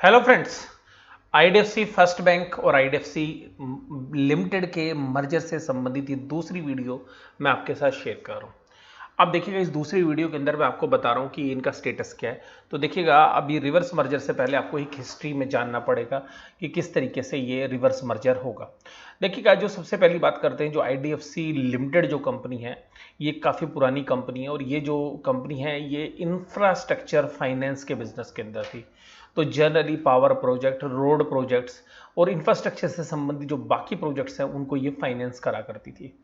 Hello friends. IDFC first bank और IDFC limited के merger से संबंधित ये दूसरी वीडियो मैं आपके साथ शेयर कर रहा हूँ। अब देखिएगा इस दूसरी वीडियो के अंदर मैं आपको बता रहा हूँ कि इनका स्टेटस क्या है। तो देखिएगा अभी रिवर्स मर्जर से पहले आपको एक हिस्ट्री में जानना पड़ेगा कि किस तरीके से ये रिवर्स मर्जर होगा। देखिएगा जो सबसे पहली बात करते हैं, जो आईडीएफसी लिमिटेड जो कंपनी है ये काफ़ी पुरानी कंपनी है और ये जो कंपनी है ये इंफ्रास्ट्रक्चर फाइनेंस के बिजनेस के अंदर थी। तो generally power project, road projects और इंफ्रास्ट्रक्चर से संबंधित जो बाकी प्रोजेक्ट्स हैं उनको ये फाइनेंस करा करती थी।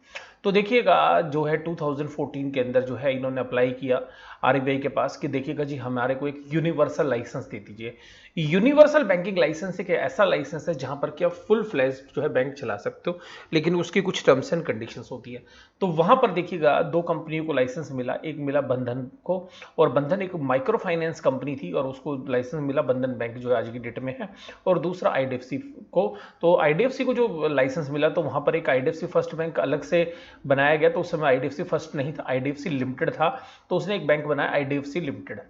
तो देखिएगा जो है 2014 के अंदर जो है इन्होंने अप्लाई किया आरबीआई के पास कि देखिएगा जी हमारे को एक यूनिवर्सल लाइसेंस दे दीजिए। यूनिवर्सल बैंकिंग लाइसेंस एक ऐसा लाइसेंस है जहां पर कि आप फुल फ्लैश जो है बैंक चला सकते हो, लेकिन उसकी कुछ टर्म्स एंड कंडीशंस होती है। तो वहां पर देखिएगा दो कंपनियों को लाइसेंस मिला, एक मिला बंधन को, और बंधन एक माइक्रो फाइनेंस कंपनी थी और उसको लाइसेंस मिला बंधन बैंक जो है आज की डेट में है, और दूसरा आईडीएफसी को। तो आईडीएफसी को जो लाइसेंस मिला तो वहां पर एक आईडीएफसी फर्स्ट बैंक अलग से बनाया गया। तो उस समय आईडीएफसी फर्स्ट नहीं था, आईडीएफसी लिमिटेड था। तो उसने एक बैंक बनाया आईडीएफसी लिमिटेड।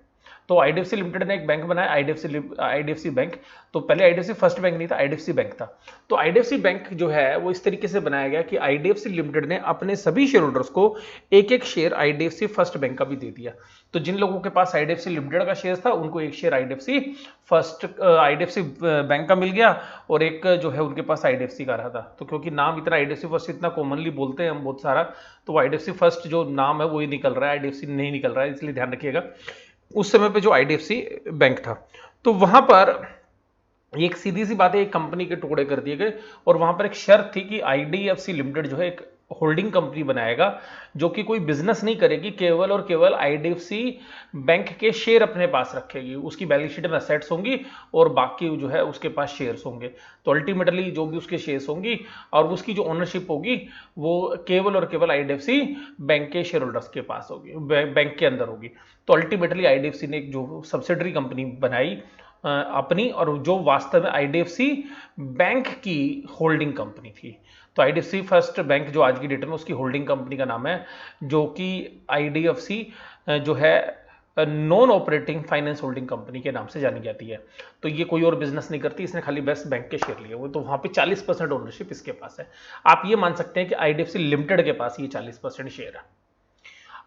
तो आईडीएफसी लिमिटेड ने एक बैंक बनाया आईडीएफसी बैंक। तो पहले आईडीएफसी फर्स्ट बैंक नहीं था, आईडीएफसी बैंक था। तो आईडीएफसी बैंक जो है वो इस तरीके से बनाया गया कि आईडीएफसी लिमिटेड ने अपने सभी शेयर होल्डर्स को एक एक शेयर आईडीएफसी फर्स्ट बैंक का भी दे दिया। तो जिन लोगों के पास आईडीएफसी लिमिटेड का शेयर था उनको एक शेयर आईडीएफसी बैंक का मिल गया, और एक जो है उनके पास आईडीएफसी का रहा था। तो क्योंकि नाम इतना आईडीएफसी फर्स्ट इतना कॉमनली बोलते हैं हम बहुत सारा, तो आईडीएफसी फर्स्ट जो नाम है वो ही निकल रहा है, आईडीएफसी नहीं निकल रहा है, इसलिए ध्यान रखिएगा। उस समय पे जो आईडीएफसी बैंक था तो वहां पर एक सीधी सी बात है, एक कंपनी के टुकड़े कर दिए गए और वहां पर एक शर्त थी कि आईडीएफसी लिमिटेड जो है एक होल्डिंग कंपनी बनाएगा जो कि कोई बिजनेस नहीं करेगी, केवल और केवल आईडीएफसी बैंक के शेयर अपने पास रखेगी। उसकी बैलेंस शीट में असेट्स होंगी और बाकी जो है उसके पास शेयर्स होंगे। तो अल्टीमेटली जो भी उसके शेयर्स होंगी और उसकी जो ओनरशिप होगी वो केवल और केवल आईडीएफसी बैंक के शेयर होल्डर्स के पास होगी, बैंक के अंदर होगी। तो अल्टीमेटली आईडीएफसी ने एक जो सब्सिडरी कंपनी बनाई अपनी, और जो वास्तव में आईडीएफसी बैंक की होल्डिंग कंपनी थी। तो आईडीएफसी फर्स्ट बैंक जो आज की डेट में उसकी होल्डिंग कंपनी का नाम है, जो कि आईडीएफसी जो है non operating finance holding company के नाम से जानी जाती है। तो ये कोई और बिजनेस नहीं करती, इसने खाली बेस्ट बैंक के शेयर लिए हुए, तो वहां पे 40% ओनरशिप इसके पास है। आप ये मान सकते हैं कि आईडीएफसी लिमिटेड के पास ये 40% शेयर है।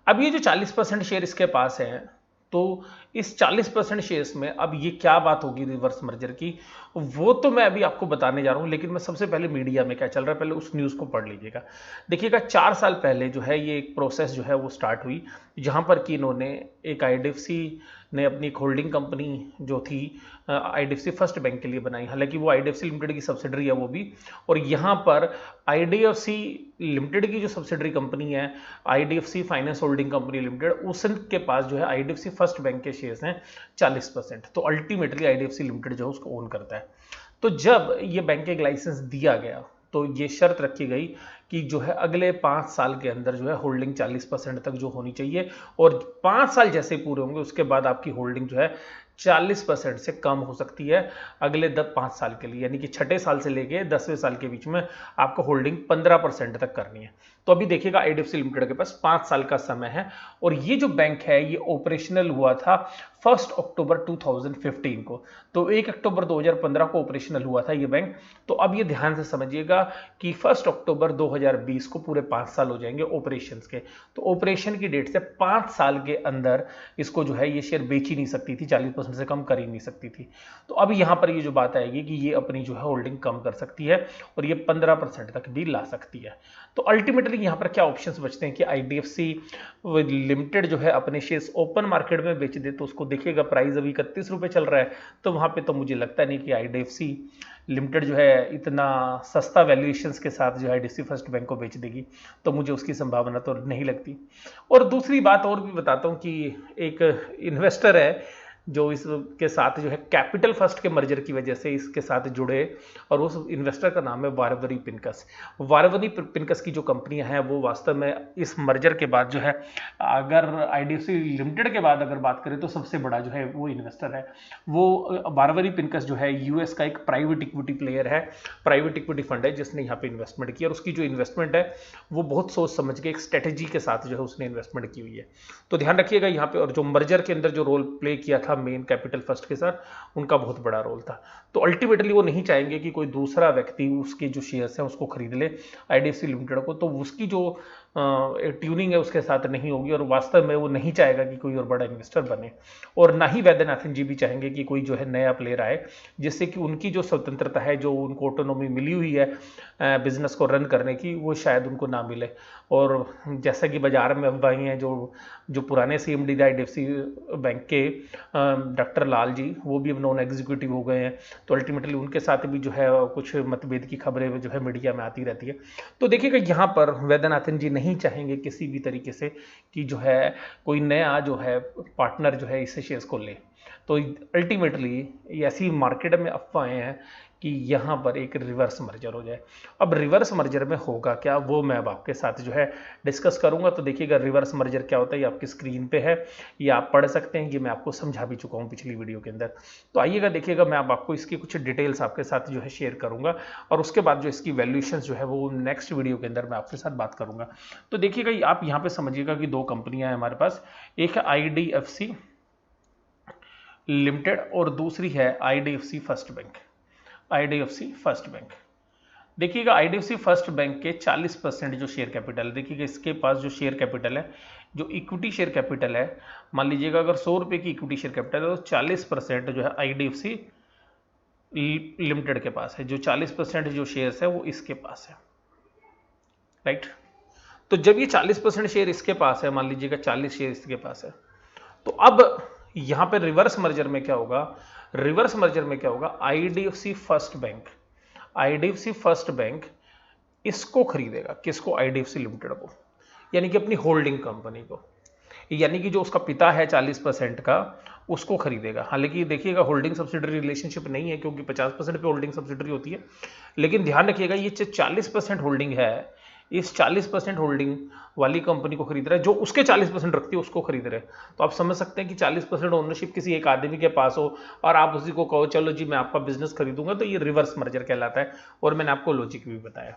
अब ये जो 40% शेयर इसके पास है, तो इस 40% शेयर्स में अब ये क्या बात होगी रिवर्स मर्जर की, वो तो मैं अभी आपको बताने जा रहा हूं, लेकिन मैं सबसे पहले मीडिया में क्या चल रहा है पहले उस न्यूज़ को पढ़ लीजिएगा। देखिएगा 4 साल पहले जो है ये एक प्रोसेस जो है वो स्टार्ट हुई, जहां पर कि इन्होंने एक आईडीएफसी ने अपनी एक होल्डिंग कंपनी जो थी आईडीएफसी फर्स्ट बैंक के लिए बनाई। हालांकि वो आईडीएफसी लिमिटेड की सब्सिडरी है वो भी, और यहाँ पर आईडीएफसी लिमिटेड की जो सब्सिडरी कंपनी है IDFC finance holding company limited, उसके पास जो है आईडीएफसी फर्स्ट बैंक के शेयर्स हैं 40%। तो अल्टीमेटली आईडीएफसी लिमिटेड जो है उसको ओन करता है। तो जब ये बैंकिंग लाइसेंस दिया गया तो ये शर्त रखी गई कि जो है अगले 5 साल के अंदर जो है होल्डिंग 40% तक जो होनी चाहिए, और 5 साल जैसे पूरे होंगे उसके बाद आपकी होल्डिंग जो है 40% से कम हो सकती है अगले 5 साल के लिए, यानी कि छठे साल से लेके 10वें साल के बीच में आपको होल्डिंग 15% तक करनी है। तो अभी देखिएगा आईडीएफसी लिमिटेड के पास 5 साल का समय है, और ये जो बैंक है ये ऑपरेशनल हुआ था 1 अक्टूबर 2015 को। तो 1 अक्टूबर 2015 को ऑपरेशनल हुआ था ये बैंक। तो अब ये ध्यान से समझिएगा कि 1 अक्टूबर 2020 को पूरे 5 साल हो जाएंगे ऑपरेशंस के। तो ऑपरेशन की डेट से 5 साल के अंदर इसको जो है ये शेयर बेच ही नहीं सकती थी, 40% से कम कर ही नहीं सकती थी। तो अब यहां पर ये जो बात आएगी कि ये अपनी जो है होल्डिंग कम कर सकती है और ये 15% तक भी ला सकती है। तो अल्टीमेटली यहां पर क्या ऑप्शंस बचते हैं कि आईडीएफसी लिमिटेड जो है अपने शेयर्स ओपन मार्केट में बेच दे। तो उसको देखिएगा प्राइस अभी 31 रुपए चल रहा है, तो वहां पे तो मुझे लगता नहीं कि आईडीएफसी लिमिटेड जो है इतना सस्ता वैल्यूएशंस के साथ जो है आईडीएफसी फर्स्ट बैंक को बेच देगी, तो मुझे उसकी संभावना तो नहीं लगती। और दूसरी बात और भी बताता हूं कि एक इन्वेस्टर है जो इसके साथ जो है कैपिटल फर्स्ट के मर्जर की वजह से इसके साथ जुड़े, और उस इन्वेस्टर का नाम है वारवरी पिनकस। वारवरी पिनकस की जो कंपनियां हैं वो वास्तव में इस मर्जर के बाद जो है, अगर आईडीएफसी लिमिटेड के बाद अगर बात करें तो सबसे बड़ा जो है वो इन्वेस्टर है वो वारवरी पिनकस जो है यूएस का एक प्राइवेट इक्विटी प्लेयर है, प्राइवेट इक्विटी फंड है जिसने यहाँ पे इन्वेस्टमेंट की, और उसकी जो इन्वेस्टमेंट है वो बहुत सोच समझ के एक स्ट्रेटेजी के साथ जो है उसने इन्वेस्टमेंट की हुई है। तो ध्यान रखिएगा यहाँ पे, और जो मर्जर के अंदर जो रोल प्ले किया था था मेन कैपिटल फर्स्ट के साथ, उनका बहुत बड़ा रोल था। तो अल्टीमेटली वो नहीं चाहेंगे कि कोई दूसरा व्यक्ति उसके जो शेयर्स हैं उसको खरीद ले आईडीएफसी लिमिटेड को, तो उसकी जो ट्यूनिंग है उसके साथ नहीं होगी, और वास्तव में वो नहीं चाहेगा कि कोई और बड़ा इन्वेस्टर बने, और ना ही वैद्यनाथन जी भी चाहेंगे कि कोई जो है नया प्लेयर आए, जिससे कि उनकी जो स्वतंत्रता है, जो उनको ऑटोनॉमी मिली हुई है बिजनेस को रन करने की, वो शायद उनको ना मिले। और जैसा कि बाजार में अफवाहें हैं, जो जो पुराने सीएमडी थे आईडीएफसी बैंक के डॉक्टर लाल जी, वो भी अब नॉन एग्जीक्यूटिव हो गए हैं, तो अल्टीमेटली उनके साथ भी जो है कुछ मतभेद की खबरें जो है मीडिया में आती रहती है। तो देखिएगा यहाँ पर वैद्यनाथन जी नहीं चाहेंगे किसी भी तरीके से कि जो है कोई नया जो है पार्टनर जो है इस शेयर्स को ले। तो अल्टीमेटली ऐसी मार्केट में अफवाहें हैं कि यहाँ पर एक रिवर्स मर्जर हो जाए। अब रिवर्स मर्जर में होगा क्या, वो मैं अब आपके साथ जो है डिस्कस करूंगा। तो देखिएगा रिवर्स मर्जर क्या होता है, ये आपकी स्क्रीन पे है, ये आप पढ़ सकते हैं, ये मैं आपको समझा भी चुका हूँ पिछली वीडियो के अंदर। तो आइएगा देखिएगा, मैं अब आपको इसकी कुछ डिटेल्स आपके साथ जो है शेयर करूंगा, और उसके बाद जो इसकी वैल्यूएशन जो है वो नेक्स्ट वीडियो के अंदर मैं आपके साथ बात करूंगा। तो देखिएगा आप यहाँ पे समझिएगा कि दो कंपनियां हैं हमारे पास, एक है आईडीएफसी लिमिटेड और दूसरी है IDFC first bank. IDFC first bank, देखिएगा आईडीएफसी फर्स्ट बैंक के 40% जो शेयर कैपिटल है, देखिएगा इसके पास जो शेयर कैपिटल है, जो इक्विटी शेयर कैपिटल है, मान लीजिएगा अगर 100 रुपए की इक्विटी शेयर कैपिटल है तो 40% जो है आईडीएफसी लिमिटेड के पास है, जो 40% जो शेयर्स है वो इसके पास है, राइट। तो जब ये 40% शेयर इसके पास है, मान लीजिएगा 40 शेयर इसके पास है, तो अब यहां पे रिवर्स मर्जर में क्या होगा, रिवर्स मर्जर में क्या होगा, आईडीएफसी फर्स्ट बैंक इसको खरीदेगा, किसको, आईडीएफसी लिमिटेड को, यानी कि अपनी होल्डिंग कंपनी को, यानी कि जो उसका पिता है 40% का उसको खरीदेगा। हालांकि देखिएगा होल्डिंग सब्सिडरी रिलेशनशिप नहीं है, क्योंकि 50% पे होल्डिंग सब्सिडरी होती है, लेकिन ध्यान रखिएगा ये 40% होल्डिंग है, इस 40% होल्डिंग वाली कंपनी को खरीद रहा है, जो उसके 40% रखती है उसको खरीद रहे हैं। तो आप समझ सकते हैं कि 40% ओनरशिप किसी एक आदमी के पास हो और आप उसी को कहो चलो जी मैं आपका बिजनेस खरीदूंगा, तो ये रिवर्स मर्जर कहलाता है, और मैंने आपको लॉजिक भी बताया।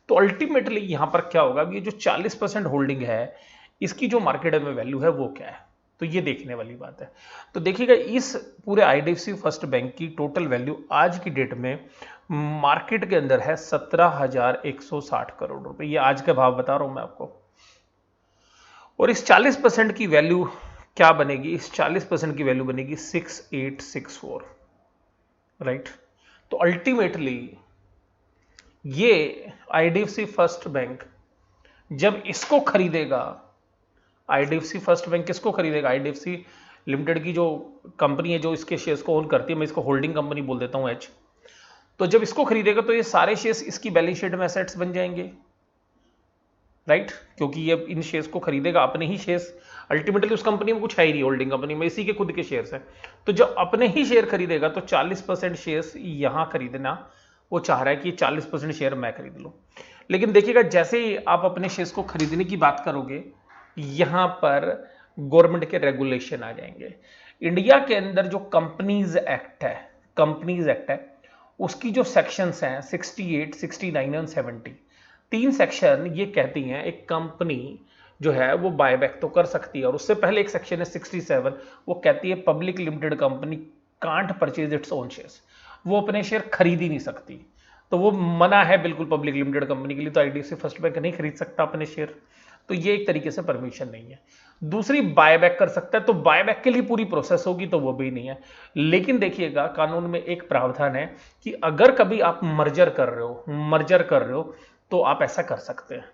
तो अल्टीमेटली यहां पर क्या होगा, ये जो 40% होल्डिंग है इसकी जो मार्केट में वैल्यू है वो क्या है, तो ये देखने वाली बात है। तो देखिएगा इस पूरे आईडीएफसी फर्स्ट बैंक की टोटल वैल्यू आज की डेट में मार्केट के अंदर है 17,160 करोड़ रुपए, ये आज का भाव बता रहा हूं मैं आपको। और इस 40% की वैल्यू क्या बनेगी, इस 40% की वैल्यू बनेगी 6864, राइट। तो अल्टीमेटली ये आईडीएफसी फर्स्ट बैंक जब इसको खरीदेगा, आईडीएफसी फर्स्ट बैंक किसको खरीदेगा, आईडीएफसी लिमिटेड की जो कंपनी है जो इसके शेयर्स को ओन करती है, मैं इसको होल्डिंग कंपनी बोल देता हूं एच। तो जब इसको खरीदेगा तो ये सारे शेयर्स इसकी बैलेंस शीट में एसेट्स बन जाएंगे, राइट, क्योंकि ये इन शेयर्स को खरीदेगा, अपने ही शेयर्स, अल्टीमेटली उस कंपनी में कुछ है ही नहीं, होल्डिंग कंपनी में इसी के खुद के शेयर्स हैं। तो जब अपने ही शेयर खरीदेगा तो 40% शेयर्स यहां खरीदना वो चाह रहा है कि 40% शेयर मैं खरीद लूं। लेकिन देखिएगा जैसे ही आप अपने शेयर्स को खरीदने की बात करोगे, यहां पर गवर्नमेंट के रेगुलेशन आ जाएंगे। इंडिया के अंदर जो कंपनीज एक्ट है उसकी जो सेक्शंस हैं 68, 69 और 70, 3 सेक्शन ये कहती हैं एक कंपनी जो है वो बायबैक तो कर सकती है, और उससे पहले एक सेक्शन है 67, वो कहती है public limited company can't purchase its own shares, वो अपने शेयर खरीद ही नहीं सकती। तो वो मना है बिल्कुल पब्लिक लिमिटेड कंपनी के लिए, तो आईडीएफसी फर्स्ट बैंक नहीं खरीद सकता अपने शेयर, तो ये एक तरीके से परमिशन नहीं है। दूसरी बायबैक कर सकता है, तो बायबैक के लिए पूरी प्रोसेस होगी, तो वो भी नहीं है। लेकिन देखिएगा कानून में एक प्रावधान है कि अगर कभी आप मर्जर कर रहे हो तो आप ऐसा कर सकते हैं।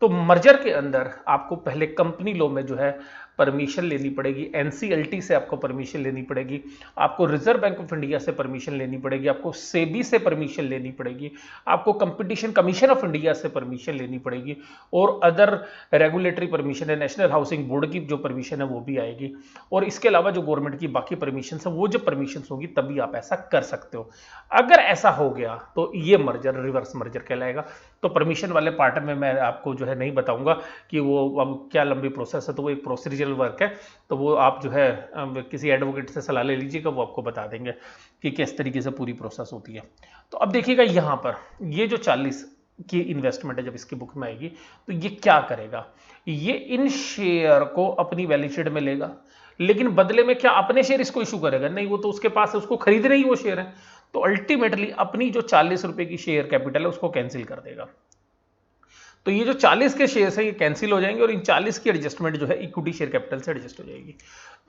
तो मर्जर के अंदर आपको पहले कंपनी लॉ में जो है परमिशन लेनी पड़ेगी, एनसीएलटी से आपको परमिशन लेनी पड़ेगी, आपको रिजर्व बैंक ऑफ इंडिया से परमिशन लेनी पड़ेगी, आपको सेबी से परमिशन लेनी पड़ेगी, आपको कंपटीशन कमीशन ऑफ इंडिया से परमिशन लेनी पड़ेगी, और अदर रेगुलेटरी परमिशन है, नेशनल हाउसिंग बोर्ड की जो परमिशन है वो भी आएगी, और इसके अलावा जो गवर्नमेंट की बाकी परमिशन है वो जो परमिशन होगी तभी आप ऐसा कर सकते हो। अगर ऐसा हो गया तो ये मर्जर रिवर्स मर्जर कहलाएगा। तो परमिशन वाले पार्ट में मैं आपको जो है नहीं बताऊंगा कि वो अब क्या लंबी प्रोसेस है, तो वो एक प्रोसीजरल वर्क है, तो वो आप जो है किसी एडवोकेट से सलाह ले लीजिएगा, वो आपको बता देंगे कि किस तरीके से पूरी प्रोसेस होती है। तो अब देखिएगा यहाँ पर ये जो 40 की इन्वेस्टमेंट है जब इसकी बुक में आएगी तो ये क्या करेगा, ये इन शेयर को अपनी बैलेंस शीट में लेगा, लेकिन बदले में क्या अपने शेयर इसको इशू करेगा? नहीं, वो तो उसके पास है, उसको खरीदने ही वो शेयर है। तो अल्टीमेटली अपनी जो 40 रुपए की शेयर कैपिटल है उसको कैंसिल कर देगा। तो ये जो 40 के शेयर्स हैं ये कैंसिल हो जाएंगे और इन 40 की एडजस्टमेंट जो है इक्विटी शेयर कैपिटल से एडजस्ट हो जाएगी।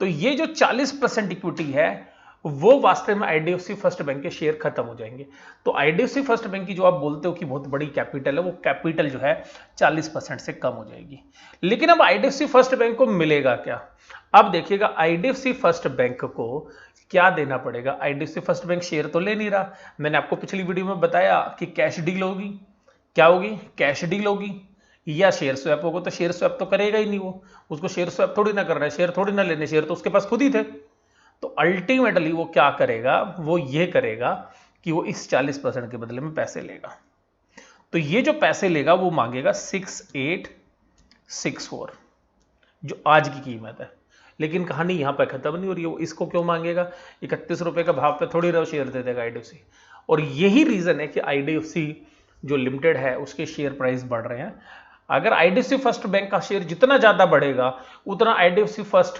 तो ये जो 40% इक्विटी है वो वास्तव में आईडीएफसी फर्स्ट बैंक के शेयर खत्म हो जाएंगे। तो आईडीएफसी फर्स्ट बैंक की जो आप बोलते हो कि बहुत बड़ी कैपिटल है, वो कैपिटल जो है 40% से कम हो जाएगी। लेकिन अब आईडीएफसी फर्स्ट बैंक को मिलेगा क्या? अब देखिएगा, आईडीएफसी फर्स्ट बैंक को क्या देना पड़ेगा? आईडीएफसी फर्स्ट बैंक शेयर तो ले नहीं रहा। मैंने आपको पिछली वीडियो में बताया कि कैश डील होगी। क्या होगी? कैश डील होगी या शेयर स्वैप होगा। तो शेयर स्वैप तो करेगा ही नहीं, वो उसको शेयर स्वैप थोड़ी ना करना है, शेयर थोड़ी ना लेने, शेयर तो उसके पास खुद ही थे। तो अल्टीमेटली वो क्या करेगा? वो ये करेगा कि वो इस 40% के बदले में पैसे लेगा। तो ये जो पैसे लेगा वो मांगेगा 6864, जो आज की कीमत है। लेकिन कहानी यहां पर खत्म नहीं हो रही है। वो इसको क्यों मांगेगा? 31 रुपए का भाव पे थोड़ी रहो शेयर दे देगा आईडीएफसी। और यही रीजन है कि आईडीएफसी जो लिमिटेड है उसके शेयर प्राइस बढ़ रहे हैं। अगर आईडीएफसी फर्स्ट बैंक का शेयर जितना ज्यादा बढ़ेगा उतना आईडीएफसी फर्स्ट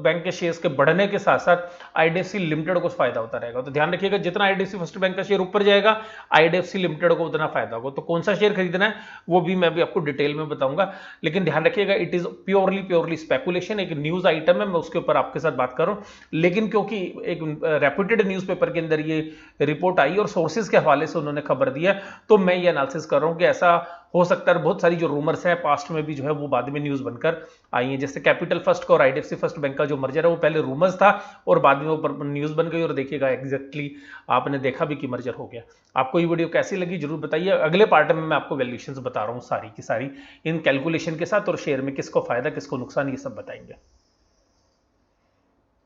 बैंक के शेयर्स के बढ़ने के साथ साथ आईडीएफसी लिमिटेड को फायदा होता रहेगा। तो ध्यान रखिएगा, जितना आईडीएफसी फर्स्ट बैंक का शेयर ऊपर जाएगा आईडीएफसी लिमिटेड को उतना फायदा होगा। तो कौन सा शेयर खरीदना है वो भी मैं भी आपको डिटेल में बताऊंगा। लेकिन ध्यान रखिएगा, इट इज प्योरली स्पेकुलेशन, एक न्यूज आइटम है, मैं उसके ऊपर आपके साथ बात कर रहा हूं। लेकिन क्योंकि एक रेप्यूटेड न्यूज़पेपर के अंदर ये रिपोर्ट आई और सोर्सेज के हवाले से उन्होंने खबर दिया, तो मैं ये एनालिसिस कर रहा हूं कि ऐसा हो सकता है। बहुत सारी जो रूमर्स है पास्ट में भी जो है वो बाद में न्यूज बनकर आई है। जैसे कैपिटल फर्स्ट का और आईडीएफसी फर्स्ट बैंक का जो मर्जर है वो पहले रूमर्स था और बाद में वो न्यूज बन गई। और देखिएगा एग्जैक्टली आपने देखा भी कि मर्जर हो गया। आपको ये वीडियो कैसी लगी जरूर बताइए। अगले पार्ट में मैं आपको वैल्यूएशंस बता रहा हूँ सारी की सारी इन कैलकुलेशन के साथ, और शेयर में किसको फायदा किसको नुकसान ये सब बताएंगे।